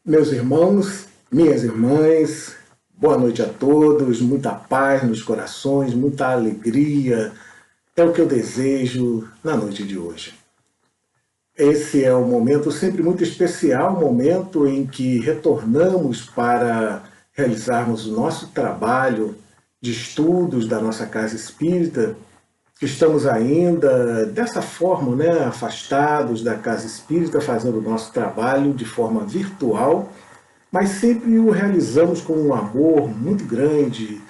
Meus irmãos, minhas irmãs, boa noite a todos, muita paz nos corações, muita alegria, é o que eu desejo na noite de hoje. Esse é um momento sempre muito especial, um momento em que retornamos para realizarmos o nosso trabalho de estudos da nossa casa espírita. Estamos ainda dessa forma, afastados da casa espírita, fazendo o nosso trabalho de forma virtual, mas sempre o realizamos com um amor muito grande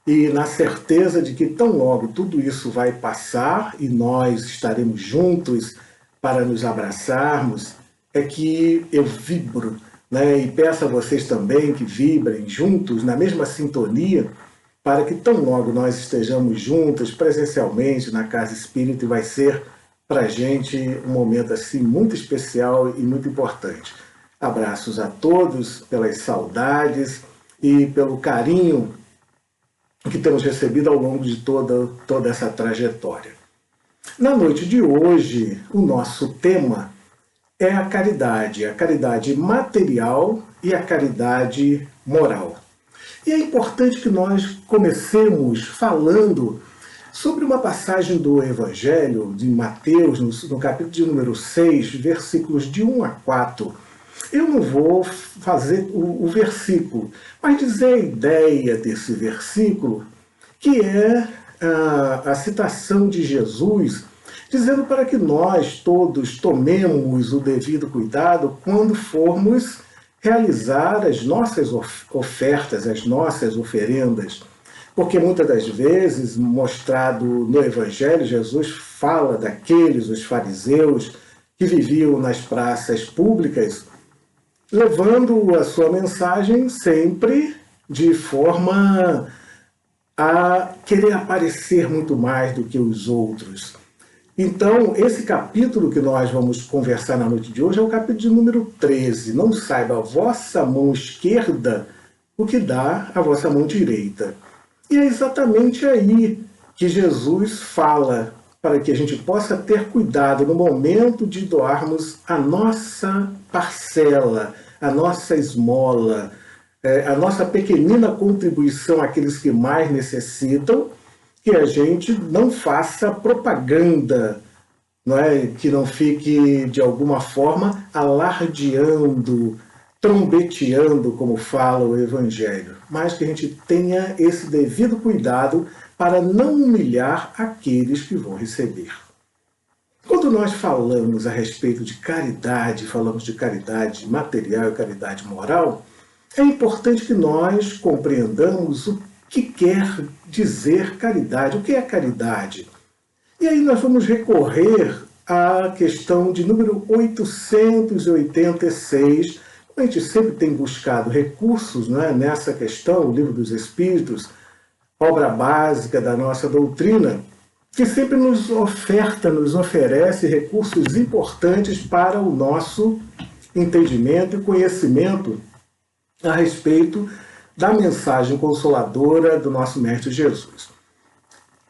e na certeza de que tão logo tudo isso vai passar e nós estaremos juntos para nos abraçarmos, é que eu vibro, e peço a vocês também que vibrem juntos na mesma sintonia, para que tão logo nós estejamos juntos presencialmente na Casa Espírita, e vai ser para a gente um momento assim muito especial e muito importante. Abraços a todos pelas saudades e pelo carinho que temos recebido ao longo de toda essa trajetória. Na noite de hoje, o nosso tema é a caridade material e a caridade moral. E é importante que nós comecemos falando sobre uma passagem do Evangelho de Mateus, no capítulo de número 6, versículos de 1 a 4. Eu não vou fazer o versículo, mas dizer a ideia desse versículo, que é a citação de Jesus, dizendo para que nós todos tomemos o devido cuidado quando formos realizar as nossas ofertas, as nossas oferendas. Porque muitas das vezes, mostrado no Evangelho, Jesus fala daqueles, os fariseus, que viviam nas praças públicas, levando a sua mensagem sempre de forma a querer aparecer muito mais do que os outros. Então, esse capítulo que nós vamos conversar na noite de hoje é o capítulo de número 13. Não saiba a vossa mão esquerda o que dá a vossa mão direita. E é exatamente aí que Jesus fala para que a gente possa ter cuidado no momento de doarmos a nossa parcela, a nossa esmola, a nossa pequenina contribuição àqueles que mais necessitam, que a gente não faça propaganda, que não fique, de alguma forma, alardeando, trombeteando, como fala o Evangelho, mas que a gente tenha esse devido cuidado para não humilhar aqueles que vão receber. Quando nós falamos a respeito de caridade, falamos de caridade material e caridade moral, é importante que nós compreendamos o que quer dizer caridade, o que é caridade. E aí nós vamos recorrer à questão de número 886. A gente sempre tem buscado recursos nessa questão, o Livro dos Espíritos, obra básica da nossa doutrina, que sempre nos oferece recursos importantes para o nosso entendimento e conhecimento a respeito da mensagem consoladora do nosso Mestre Jesus.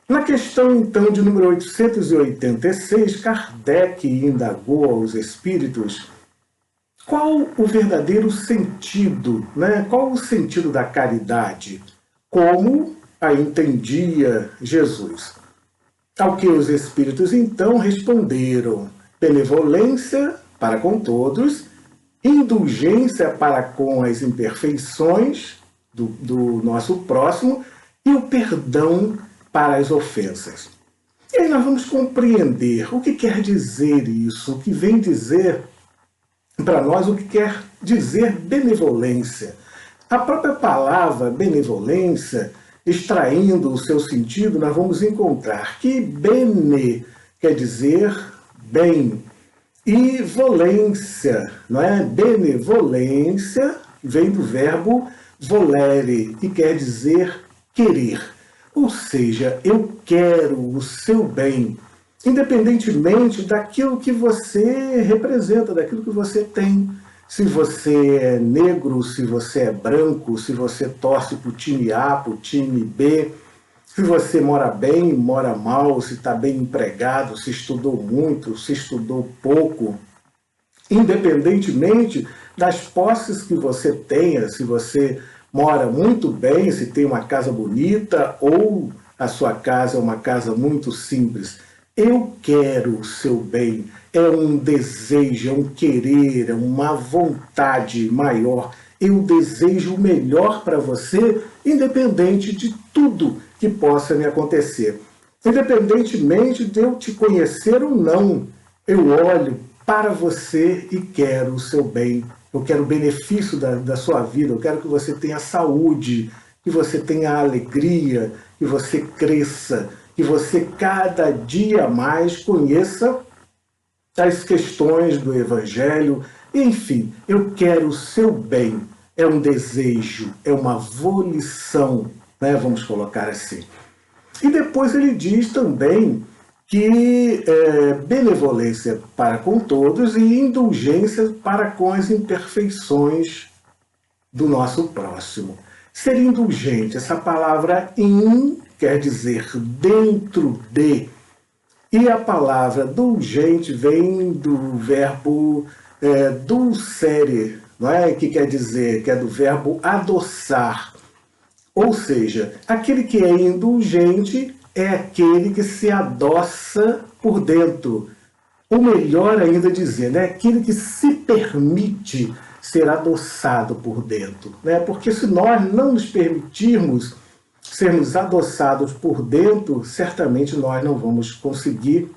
Na questão, então, de número 886, Kardec indagou aos espíritos qual o verdadeiro sentido, qual o sentido da caridade, como a entendia Jesus. Ao que os espíritos, então, responderam: benevolência para com todos, indulgência para com as imperfeições do nosso próximo e o perdão para as ofensas. E aí nós vamos compreender o que quer dizer isso, o que vem dizer para nós, o que quer dizer benevolência. A própria palavra benevolência, extraindo o seu sentido, nós vamos encontrar que bene quer dizer bem, e volência, benevolência vem do verbo volere, que quer dizer querer. Ou seja, eu quero o seu bem, independentemente daquilo que você representa, daquilo que você tem. Se você é negro, se você é branco, se você torce para o time A, para o time B, se você mora bem, mora mal, se está bem empregado, se estudou muito, se estudou pouco. Independentemente das posses que você tenha, se você mora muito bem, se tem uma casa bonita ou a sua casa é uma casa muito simples. Eu quero o seu bem. É um desejo, é um querer, é uma vontade maior. Eu desejo o melhor para você, independente de tudo que possa me acontecer. Independentemente de eu te conhecer ou não, eu olho para você e quero o seu bem. Eu quero o benefício da sua vida, eu quero que você tenha saúde, que você tenha alegria, que você cresça, que você cada dia mais conheça as questões do Evangelho. Enfim, eu quero o seu bem. É um desejo, é uma volição, né? Vamos colocar assim. E depois ele diz também que benevolência para com todos e indulgência para com as imperfeições do nosso próximo. Ser indulgente, essa palavra in quer dizer dentro de, e a palavra dulgente vem do verbo dulcere, não é? Que quer dizer, que é do verbo adoçar. Ou seja, aquele que é indulgente é aquele que se adoça por dentro. Ou melhor ainda dizendo, é aquele que se permite ser adoçado por dentro. Né? Porque se nós não nos permitirmos sermos adoçados por dentro, certamente nós não vamos conseguir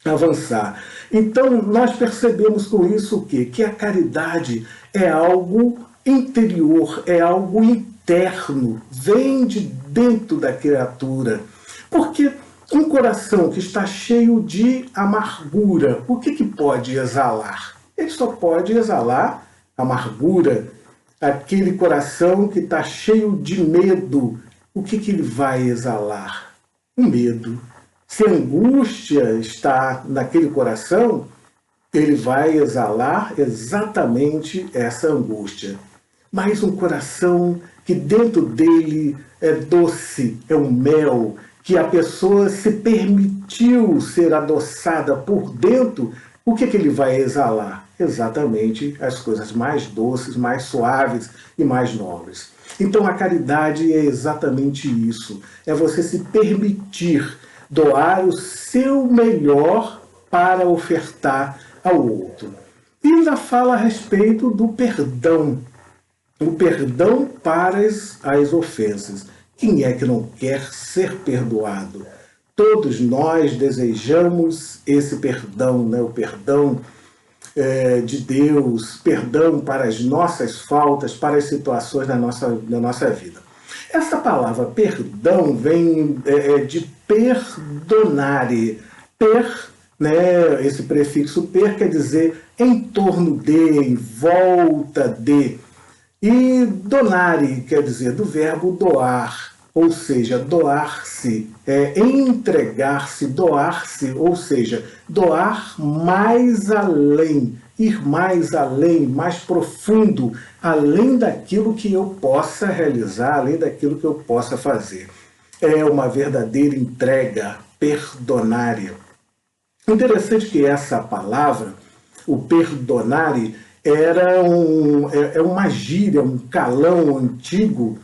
avançar. Então, nós percebemos com isso o quê? Que a caridade é algo interior, é algo interno, vem de dentro da criatura. Porque um coração que está cheio de amargura, o que pode exalar? Ele só pode exalar amargura. Aquele coração que está cheio de medo, o que ele vai exalar? O medo. Se a angústia está naquele coração, ele vai exalar exatamente essa angústia. Mas um coração que dentro dele é doce, é um mel, que a pessoa se permitiu ser adoçada por dentro, o que ele vai exalar? Exatamente as coisas mais doces, mais suaves e mais nobres. Então a caridade é exatamente isso, é você se permitir doar o seu melhor para ofertar ao outro. E ainda fala a respeito do perdão, o perdão para as ofensas. Quem é que não quer ser perdoado? Todos nós desejamos esse perdão, né? O perdão de Deus, perdão para as nossas faltas, para as situações da nossa vida. Essa palavra perdão vem de perdonare. Né, esse prefixo per quer dizer em torno de, em volta de. E donare quer dizer do verbo doar, ou seja, doar-se, entregar-se, doar-se, ou seja, doar mais além, ir mais além, mais profundo, além daquilo que eu possa realizar, além daquilo que eu possa fazer. É uma verdadeira entrega, perdonare. Interessante que essa palavra, o perdonare, é uma gíria, um calão antigo,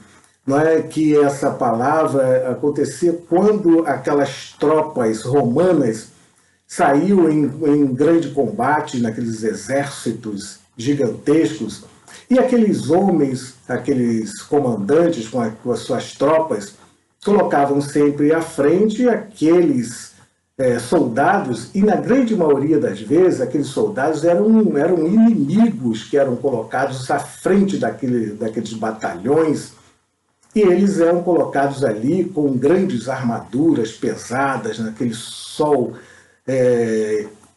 não é? Que essa palavra acontecia quando aquelas tropas romanas saíam em grande combate naqueles exércitos gigantescos e aqueles homens, aqueles comandantes com as suas tropas, colocavam sempre à frente aqueles soldados, e na grande maioria das vezes aqueles soldados eram inimigos que eram colocados à frente daqueles batalhões, e eles eram colocados ali com grandes armaduras pesadas, naquele sol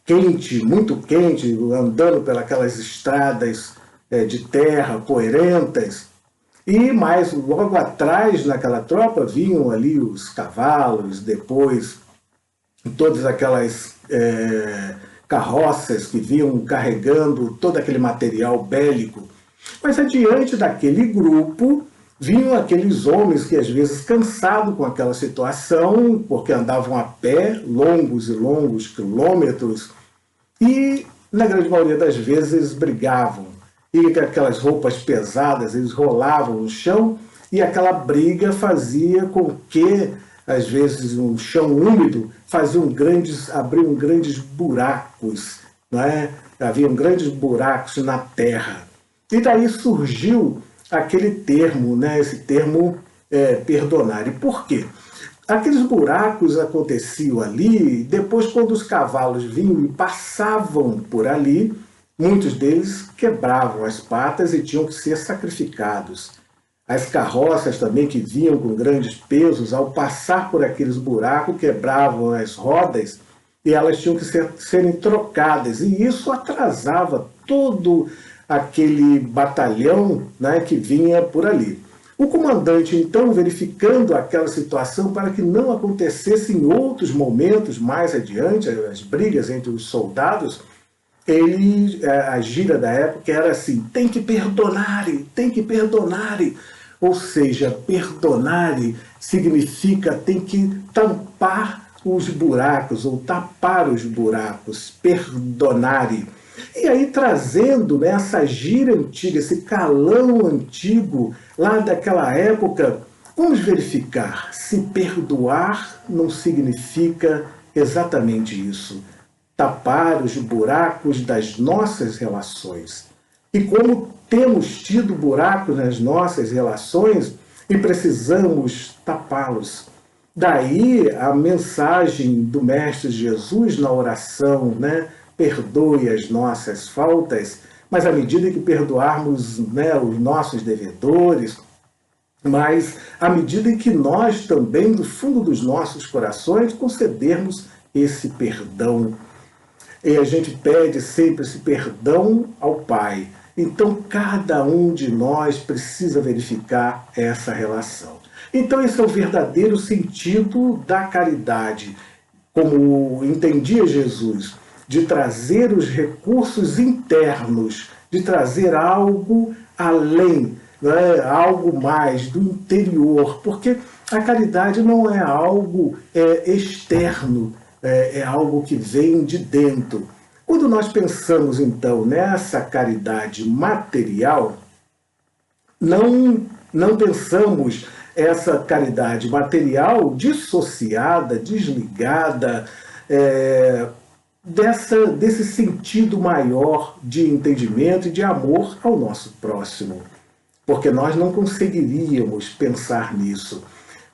quente, muito quente, andando pelas estradas de terra poeirentas. E mais logo atrás, naquela tropa, vinham ali os cavalos, depois todas aquelas carroças que vinham carregando todo aquele material bélico. Mas adiante daquele grupo vinham aqueles homens que às vezes cansados com aquela situação, porque andavam a pé longos e longos quilômetros, e na grande maioria das vezes brigavam. e com aquelas roupas pesadas, eles rolavam no chão, e aquela briga fazia com que, às vezes, um chão úmido abriam grandes buracos, não é? Haviam grandes buracos na terra. E daí surgiu aquele termo, né? Esse termo perdonar. E por quê? Aqueles buracos aconteciam ali, depois quando os cavalos vinham e passavam por ali, muitos deles quebravam as patas e tinham que ser sacrificados. As carroças também, que vinham com grandes pesos, ao passar por aqueles buracos, quebravam as rodas e elas tinham que serem trocadas. E isso atrasava todo aquele batalhão, né, que vinha por ali. O comandante, então, verificando aquela situação para que não acontecesse em outros momentos mais adiante, as brigas entre os soldados, a gíria da época era assim: tem que perdonar, tem que perdonar. Ou seja, perdonar significa tem que tampar os buracos, ou tapar os buracos, perdonar. E aí trazendo, né, essa gíria antiga, esse calão antigo lá daquela época, vamos verificar se perdoar não significa exatamente isso: tapar os buracos das nossas relações. E como temos tido buracos nas nossas relações e precisamos tapá-los. Daí a mensagem do Mestre Jesus na oração, né? Perdoe as nossas faltas, mas à medida que perdoarmos, né, os nossos devedores, mas à medida que nós também, do fundo dos nossos corações, concedermos esse perdão. E a gente pede sempre esse perdão ao Pai. Então, cada um de nós precisa verificar essa relação. Então, esse é o verdadeiro sentido da caridade, como entendia Jesus, de trazer os recursos internos, de trazer algo além, né? Algo mais do interior, porque a caridade não é algo externo, é algo que vem de dentro. Quando nós pensamos, então, nessa caridade material, não pensamos essa caridade material dissociada, desligada, desse sentido maior de entendimento e de amor ao nosso próximo. Porque nós não conseguiríamos pensar nisso.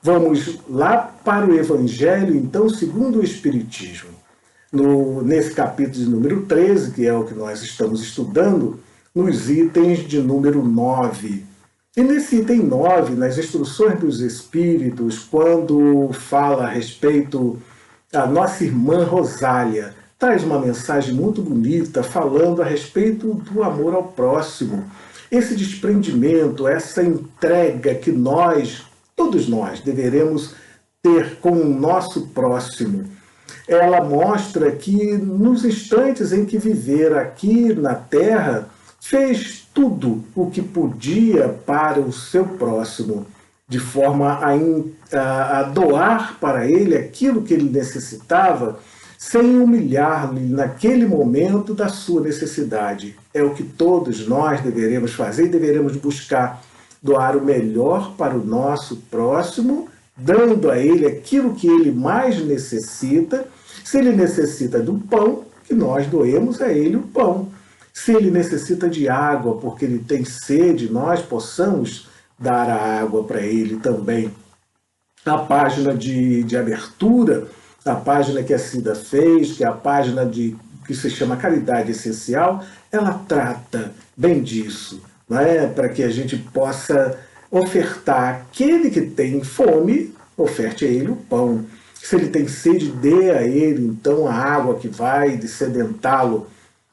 Vamos lá para o Evangelho, então, segundo o Espiritismo. Nesse capítulo de número 13, que é o que nós estamos estudando, nos itens de número 9. E nesse item 9, nas instruções dos Espíritos, quando fala a respeito da nossa irmã Rosália, traz uma mensagem muito bonita falando a respeito do amor ao próximo. Esse desprendimento, essa entrega que todos nós, deveremos ter com o nosso próximo. Ela mostra que nos instantes em que viver aqui na Terra, fez tudo o que podia para o seu próximo, de forma a doar para ele aquilo que ele necessitava, sem humilhar-lhe naquele momento da sua necessidade. É o que todos nós deveremos fazer e deveremos buscar: doar o melhor para o nosso próximo, dando a ele aquilo que ele mais necessita. Se ele necessita do pão, que nós doemos a ele o pão. Se ele necessita de água porque ele tem sede, nós possamos dar a água para ele também. A página de abertura, a página que a Cida fez, que é a página que se chama Caridade Essencial, ela trata bem disso, não é? Para que a gente possa ofertar aquele que tem fome, oferte a ele o pão. Se ele tem sede, dê a ele, então, a água que vai dessedentá-lo.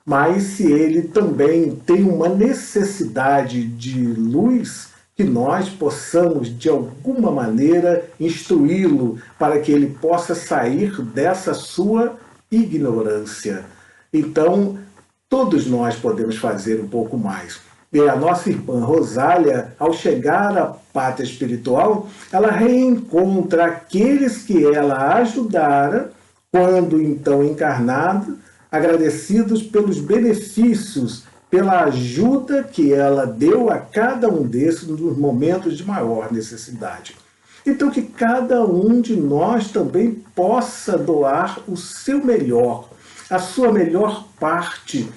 Mas se ele também tem uma necessidade de luz, que nós possamos, de alguma maneira, instruí-lo para que ele possa sair dessa sua ignorância. Então, todos nós podemos fazer um pouco mais. E a nossa irmã Rosália, ao chegar à pátria espiritual, ela reencontra aqueles que ela ajudara quando então encarnada, agradecidos pelos benefícios, pela ajuda que ela deu a cada um desses nos momentos de maior necessidade. Então, que cada um de nós também possa doar o seu melhor, a sua melhor parte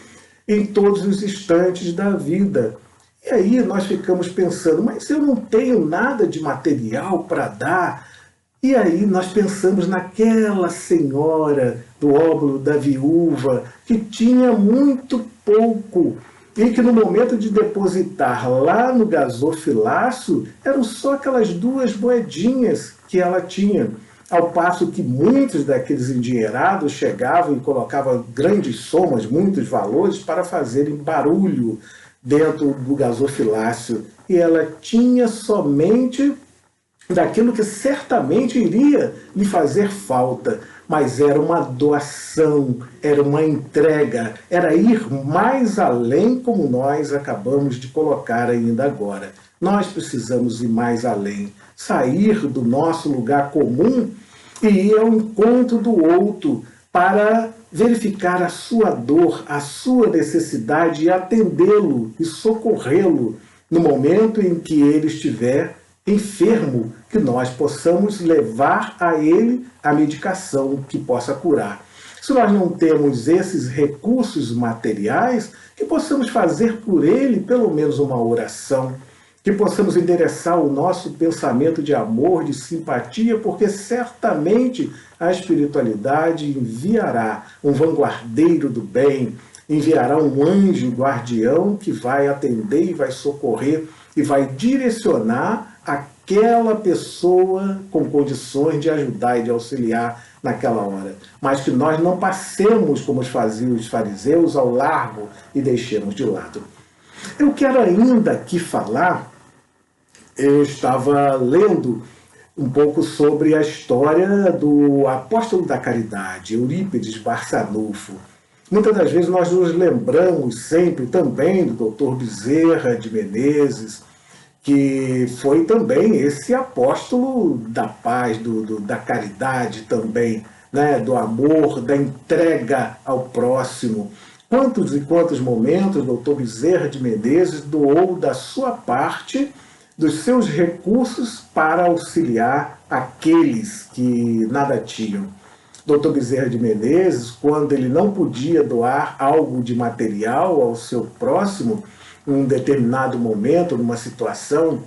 em todos os instantes da vida. E aí nós ficamos pensando, mas eu não tenho nada de material para dar. E aí nós pensamos naquela senhora do óbolo da viúva, que tinha muito pouco, e que no momento de depositar lá no gasofilaço, eram só aquelas 2 moedinhas que ela tinha. Ao passo que muitos daqueles endinheirados chegavam e colocavam grandes somas, muitos valores, para fazerem barulho dentro do gasofilácio. E ela tinha somente daquilo que certamente iria lhe fazer falta, mas era uma doação, era uma entrega, era ir mais além, como nós acabamos de colocar ainda agora. Nós precisamos ir mais além, sair do nosso lugar comum e ir ao encontro do outro para verificar a sua dor, a sua necessidade e atendê-lo e socorrê-lo no momento em que ele estiver enfermo, que nós possamos levar a ele a medicação que possa curar. Se nós não temos esses recursos materiais, que possamos fazer por ele pelo menos uma oração, que possamos endereçar o nosso pensamento de amor, de simpatia, porque certamente a espiritualidade enviará um vanguardeiro do bem, enviará um anjo guardião que vai atender e vai socorrer e vai direcionar aquela pessoa com condições de ajudar e de auxiliar naquela hora. Mas que nós não passemos, como faziam os fariseus, ao largo e deixemos de lado. Eu quero ainda aqui falar, eu estava lendo um pouco sobre a história do apóstolo da caridade, Eurípides Barçanufo. Muitas das vezes nós nos lembramos sempre também do Dr. Bezerra de Menezes, que foi também esse apóstolo da paz, da caridade também, né? Do amor, da entrega ao próximo. Quantos e quantos momentos o Dr. Bezerra de Menezes doou da sua parte, dos seus recursos, para auxiliar aqueles que nada tinham. Dr. Bezerra de Menezes, quando ele não podia doar algo de material ao seu próximo, em um determinado momento, numa situação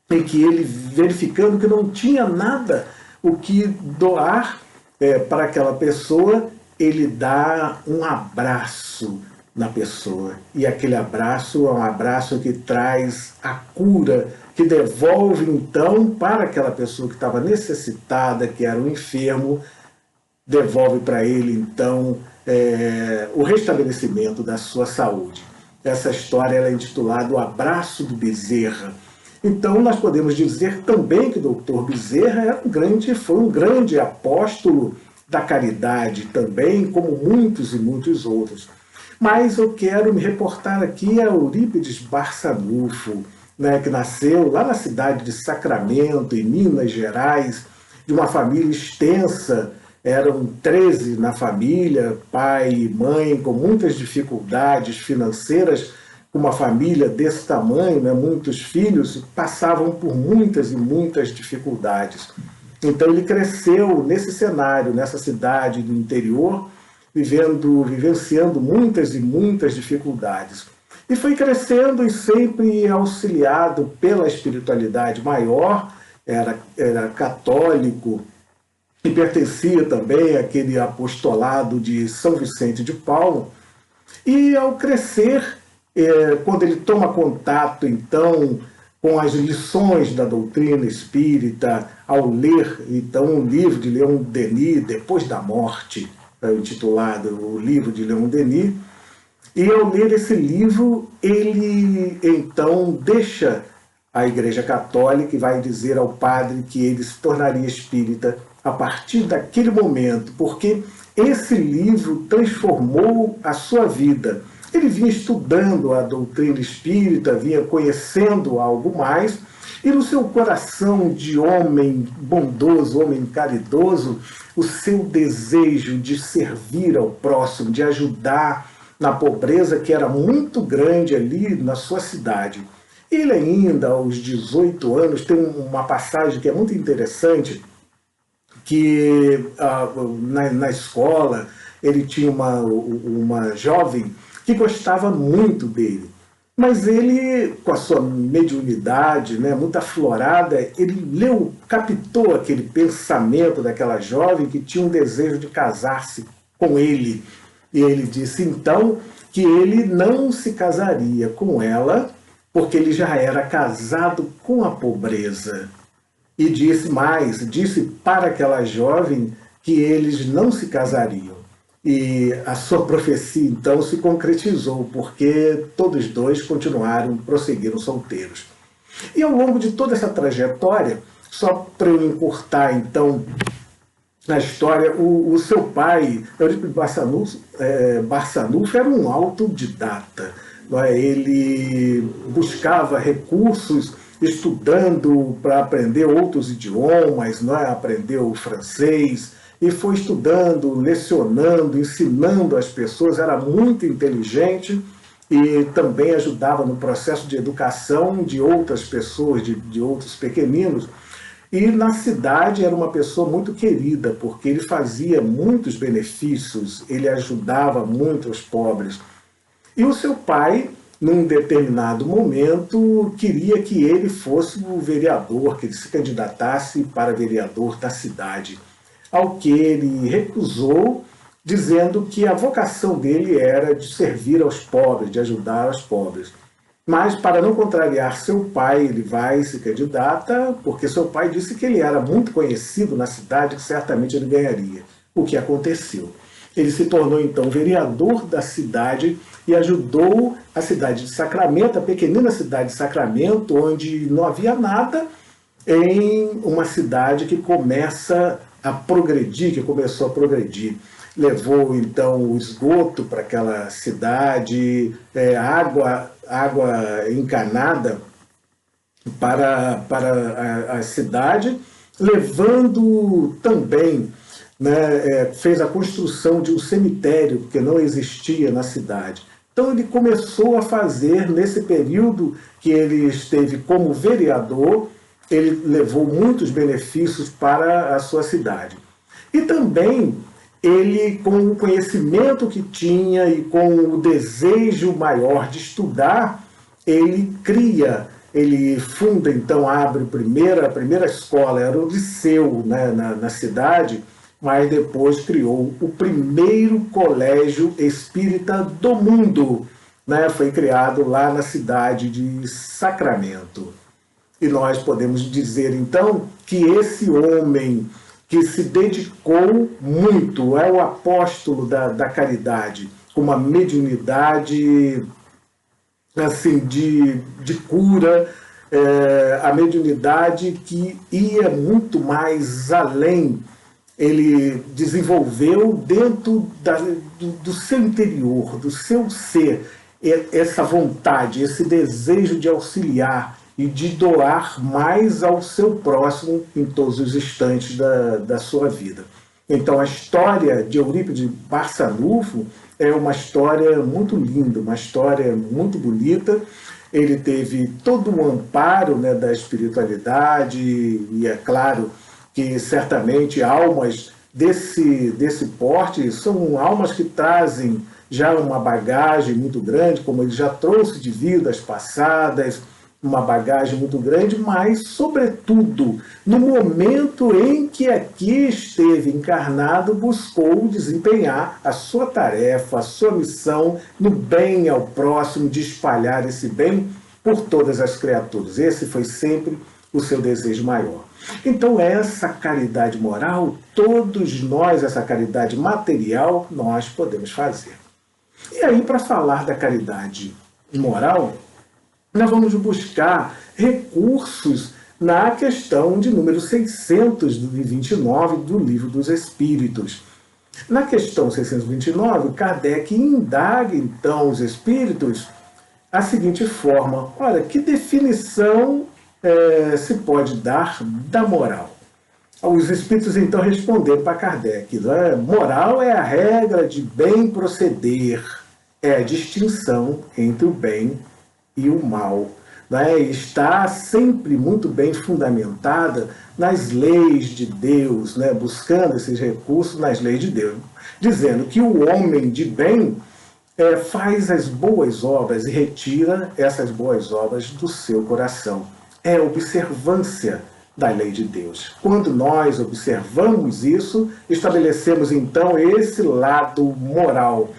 em que ele, verificando que não tinha nada o que doar para aquela pessoa, ele dá um abraço na pessoa. E aquele abraço é um abraço que traz a cura, que devolve então para aquela pessoa que estava necessitada, que era um enfermo, devolve para ele então o restabelecimento da sua saúde. Essa história ela é intitulada O Abraço do Bezerra. Então nós podemos dizer também que o Dr. Bezerra foi um grande apóstolo da caridade também, como muitos e muitos outros. Mas eu quero me reportar aqui a Eurípides Barçanufo, né, que nasceu lá na cidade de Sacramento, em Minas Gerais, de uma família extensa. Eram 13 na família, pai e mãe, com muitas dificuldades financeiras. Uma família desse tamanho, né, muitos filhos, passavam por muitas e muitas dificuldades. Então ele cresceu nesse cenário, nessa cidade do interior, vivenciando muitas e muitas dificuldades. E foi crescendo e sempre auxiliado pela espiritualidade maior, era católico, e pertencia também àquele apostolado de São Vicente de Paulo. E ao crescer, quando ele toma contato, então, com as lições da doutrina espírita, ao ler, então, o livro de Leon Denis, Depois da Morte, intitulado o livro de Leon Denis, e ao ler esse livro, ele, então, deixa a Igreja Católica e vai dizer ao padre que ele se tornaria espírita a partir daquele momento, porque esse livro transformou a sua vida. Ele vinha estudando a doutrina espírita, vinha conhecendo algo mais, e no seu coração de homem bondoso, homem caridoso, o seu desejo de servir ao próximo, de ajudar, na pobreza que era muito grande ali na sua cidade. Ele ainda, aos 18 anos, tem uma passagem que é muito interessante, que na escola ele tinha uma jovem que gostava muito dele. Mas ele, com a sua mediunidade, né, muito aflorada, ele captou aquele pensamento daquela jovem que tinha um desejo de casar-se com ele. E ele disse então que ele não se casaria com ela, porque ele já era casado com a pobreza. E disse mais, disse para aquela jovem que eles não se casariam. E a sua profecia, então, se concretizou, porque todos dois prosseguiram solteiros. E ao longo de toda essa trajetória, só para eu encurtar, então, na história, o seu pai, Eurípides Barçanufo, era um autodidata. Não é? Ele buscava recursos estudando para aprender outros idiomas, não é? Aprendeu o francês, e foi estudando, lecionando, ensinando as pessoas, era muito inteligente e também ajudava no processo de educação de outras pessoas, de outros pequeninos. E na cidade era uma pessoa muito querida, porque ele fazia muitos benefícios, ele ajudava muito os pobres. E o seu pai, num determinado momento, queria que ele fosse o vereador, que ele se candidatasse para vereador da cidade, ao que ele recusou, dizendo que a vocação dele era de servir aos pobres, de ajudar os pobres. Mas, para não contrariar seu pai, ele vai e se candidata, porque seu pai disse que ele era muito conhecido na cidade, que certamente ele ganharia. O que aconteceu? Ele se tornou, então, vereador da cidade e ajudou a cidade de Sacramento, a pequenina cidade de Sacramento, onde não havia nada, em uma cidade que começa a progredir, que começou a progredir. Levou, então, o esgoto para aquela cidade, água encanada para a cidade, levando também, né, fez a construção de um cemitério, que não existia na cidade. Então ele começou a fazer, nesse período que ele esteve como vereador, ele levou muitos benefícios para a sua cidade. E também ele, com o conhecimento que tinha e com o desejo maior de estudar, ele funda, então, abre a primeira escola, era o liceu, né, na cidade, mas depois criou o primeiro colégio espírita do mundo, né, foi criado lá na cidade de Sacramento. E nós podemos dizer, então, que esse homem que se dedicou muito, é o apóstolo da caridade, com uma mediunidade assim, de cura, a mediunidade que ia muito mais além. Ele desenvolveu dentro do seu interior, do seu ser, essa vontade, esse desejo de auxiliar e de doar mais ao seu próximo em todos os instantes da sua vida. Então, a história de Eurípides Barçanufo é uma história muito linda, uma história muito bonita. Ele teve todo o amparo, né, da espiritualidade, e é claro que certamente almas desse porte são almas que trazem já uma bagagem muito grande, como ele já trouxe de vidas passadas, uma bagagem muito grande, mas, sobretudo, no momento em que aqui esteve encarnado, buscou desempenhar a sua tarefa, a sua missão no bem ao próximo, de espalhar esse bem por todas as criaturas. Esse foi sempre o seu desejo maior. Então, essa caridade moral, todos nós, essa caridade material, nós podemos fazer. E aí, para falar da caridade moral, nós vamos buscar recursos na questão de número 629 do Livro dos Espíritos. Na questão 629, Kardec indaga, então, os espíritos a seguinte forma: olha, que definição se pode dar da moral? Os espíritos, então, responderam para Kardec, né? Moral é a regra de bem proceder, é a distinção entre o bem e o mal. Né? Está sempre muito bem fundamentada nas leis de Deus, né? Buscando esses recursos nas leis de Deus, dizendo que o homem de bem faz as boas obras e retira essas boas obras do seu coração. É a observância da lei de Deus. Quando nós observamos isso, estabelecemos então esse lado moral.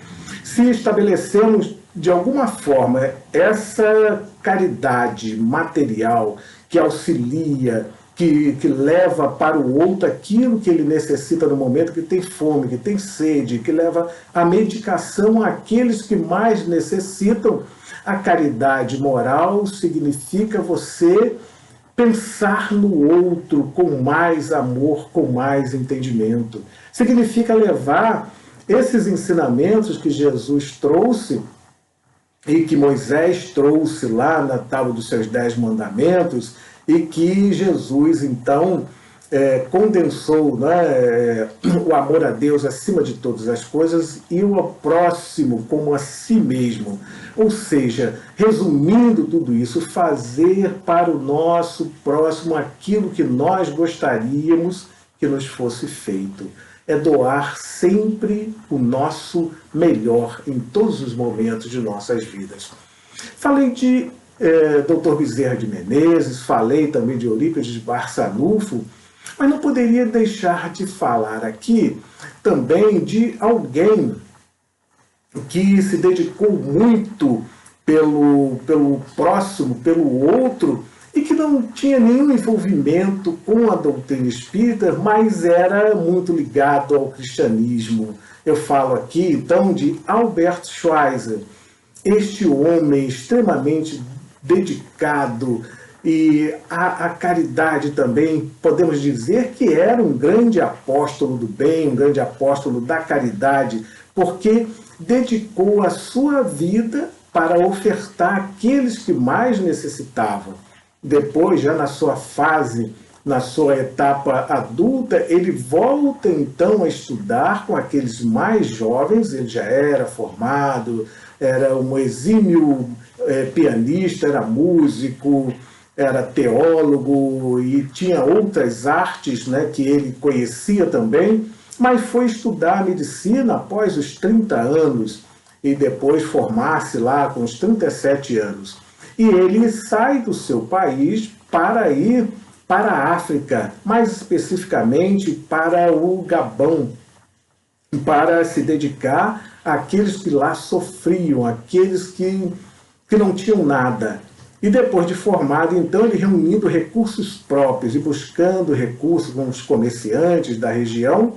Se estabelecemos de alguma forma essa caridade material que auxilia, que leva para o outro aquilo que ele necessita no momento que tem fome, que tem sede, que leva a medicação àqueles que mais necessitam, a caridade moral significa você pensar no outro com mais amor, com mais entendimento. Significa levar esses ensinamentos que Jesus trouxe e que Moisés trouxe lá na tábua dos seus 10 mandamentos e que Jesus, então, condensou, né, o amor a Deus acima de todas as coisas e o próximo como a si mesmo. Ou seja, resumindo tudo isso, fazer para o nosso próximo aquilo que nós gostaríamos que nos fosse feito. É doar sempre o nosso melhor em todos os momentos de nossas vidas. Falei de Dr. Bezerra de Menezes, falei também de Eurípides de Barçanufo, mas não poderia deixar de falar aqui também de alguém que se dedicou muito pelo próximo, pelo outro, e que não tinha nenhum envolvimento com a doutrina espírita, mas era muito ligado ao cristianismo. Eu falo aqui, então, de Albert Schweitzer, este homem extremamente dedicado e a caridade também, podemos dizer que era um grande apóstolo do bem, um grande apóstolo da caridade, porque dedicou a sua vida para ofertar àqueles que mais necessitavam. Depois, já na sua fase, na sua etapa adulta, ele volta então a estudar com aqueles mais jovens. Ele já era formado, era um exímio pianista, era músico, era teólogo e tinha outras artes, né, que ele conhecia também, mas foi estudar medicina após os 30 anos e depois formar-se lá com os 37 anos. E ele sai do seu país para ir para a África, mais especificamente para o Gabão, para se dedicar àqueles que lá sofriam, àqueles que não tinham nada. E depois de formado, então, ele reunindo recursos próprios e buscando recursos com os comerciantes da região,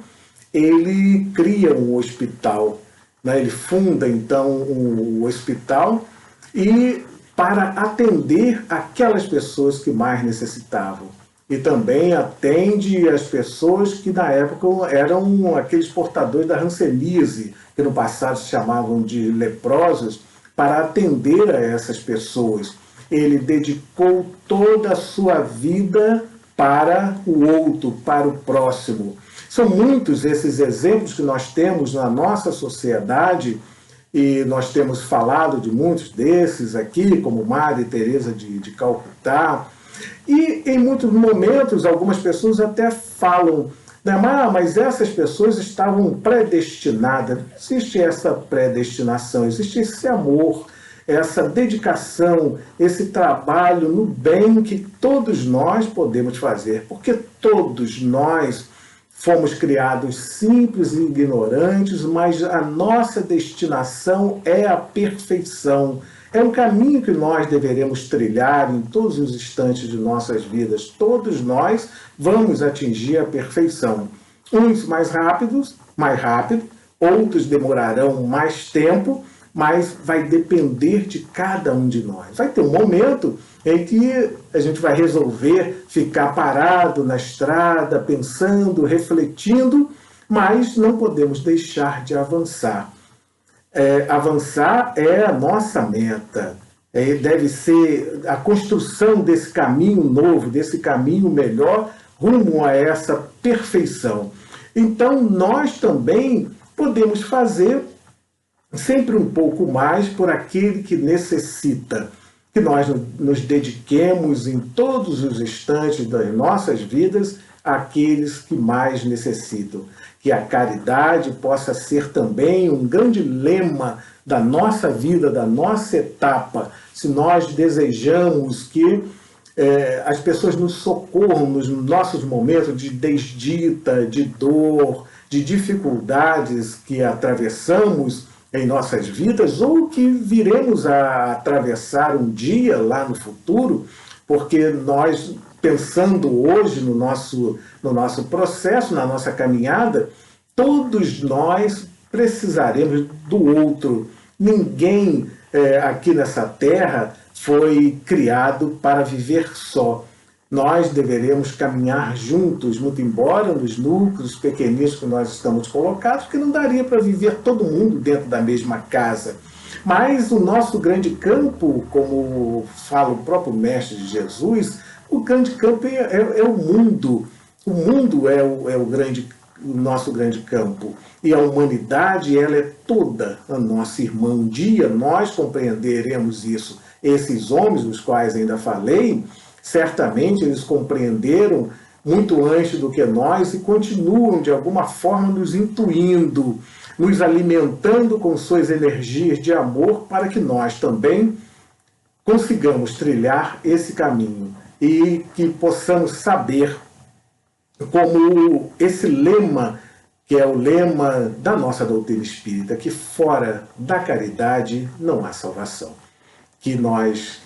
ele cria um hospital, né? Ele funda, então, um hospital e para atender aquelas pessoas que mais necessitavam. E também atende as pessoas que na época eram aqueles portadores da hanseníase, que no passado se chamavam de leprosos, para atender a essas pessoas. Ele dedicou toda a sua vida para o outro, para o próximo. São muitos esses exemplos que nós temos na nossa sociedade, e nós temos falado de muitos desses aqui, como Madre Teresa de Calcutá. E em muitos momentos, algumas pessoas até falam, né, mas essas pessoas estavam predestinadas. Não existe essa predestinação, existe esse amor, essa dedicação, esse trabalho no bem que todos nós podemos fazer, porque todos nós fomos criados simples e ignorantes, mas a nossa destinação é a perfeição. É um caminho que nós deveremos trilhar em todos os instantes de nossas vidas. Todos nós vamos atingir a perfeição. Uns mais rápido, outros demorarão mais tempo, mas vai depender de cada um de nós. Vai ter um momento em que a gente vai resolver ficar parado na estrada, pensando, refletindo, mas não podemos deixar de avançar. Avançar é a nossa meta, deve ser a construção desse caminho novo, desse caminho melhor, rumo a essa perfeição. Então, nós também podemos fazer sempre um pouco mais por aquele que necessita. Que nós nos dediquemos em todos os instantes das nossas vidas àqueles que mais necessitam. Que a caridade possa ser também um grande lema da nossa vida, da nossa etapa, se nós desejamos que as pessoas nos socorram nos nossos momentos de desdita, de dor, de dificuldades que atravessamos em nossas vidas ou que viremos a atravessar um dia lá no futuro, porque nós, pensando hoje no nosso processo, na nossa caminhada, todos nós precisaremos do outro. Ninguém aqui nessa terra foi criado para viver só. Nós deveremos caminhar juntos, muito embora nos núcleos pequeninos que nós estamos colocados, que não daria para viver todo mundo dentro da mesma casa. Mas o nosso grande campo, como fala o próprio Mestre de Jesus, o grande campo é o mundo. O mundo é o nosso grande campo. E a humanidade, ela é toda a nossa irmã. Um dia nós compreenderemos isso. Esses homens, dos quais ainda falei, certamente eles compreenderam muito antes do que nós e continuam, de alguma forma, nos intuindo, nos alimentando com suas energias de amor para que nós também consigamos trilhar esse caminho e que possamos saber como esse lema, que é o lema da nossa doutrina espírita, que fora da caridade não há salvação. Que nós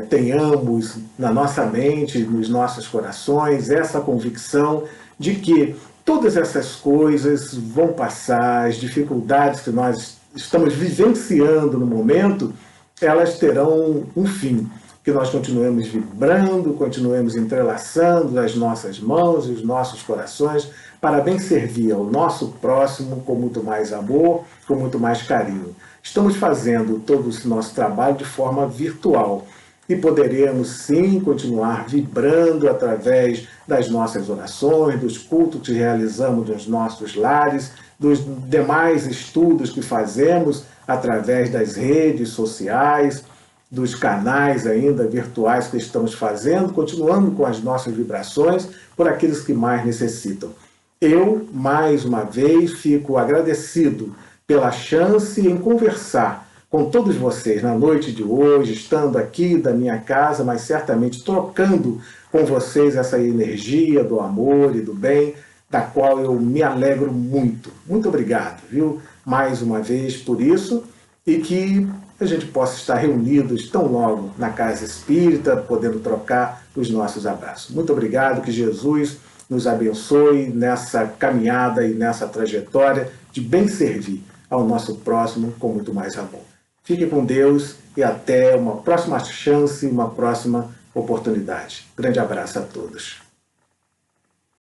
tenhamos na nossa mente, nos nossos corações, essa convicção de que todas essas coisas vão passar, as dificuldades que nós estamos vivenciando no momento, elas terão um fim. Que nós continuemos vibrando, continuemos entrelaçando as nossas mãos e os nossos corações para bem servir ao nosso próximo com muito mais amor, com muito mais carinho. Estamos fazendo todo esse nosso trabalho de forma virtual e poderemos sim continuar vibrando através das nossas orações, dos cultos que realizamos nos nossos lares, dos demais estudos que fazemos através das redes sociais, dos canais ainda virtuais que estamos fazendo, continuando com as nossas vibrações por aqueles que mais necessitam. Eu, mais uma vez, fico agradecido pela chance em conversar com todos vocês na noite de hoje, estando aqui da minha casa, mas certamente trocando com vocês essa energia do amor e do bem, da qual eu me alegro muito. Muito obrigado, viu? Mais uma vez por isso, e que a gente possa estar reunidos tão logo na Casa Espírita, podendo trocar os nossos abraços. Muito obrigado, que Jesus nos abençoe nessa caminhada e nessa trajetória de bem servir ao nosso próximo com muito mais amor. Fique com Deus e até uma próxima chance, uma próxima oportunidade. Grande abraço a todos.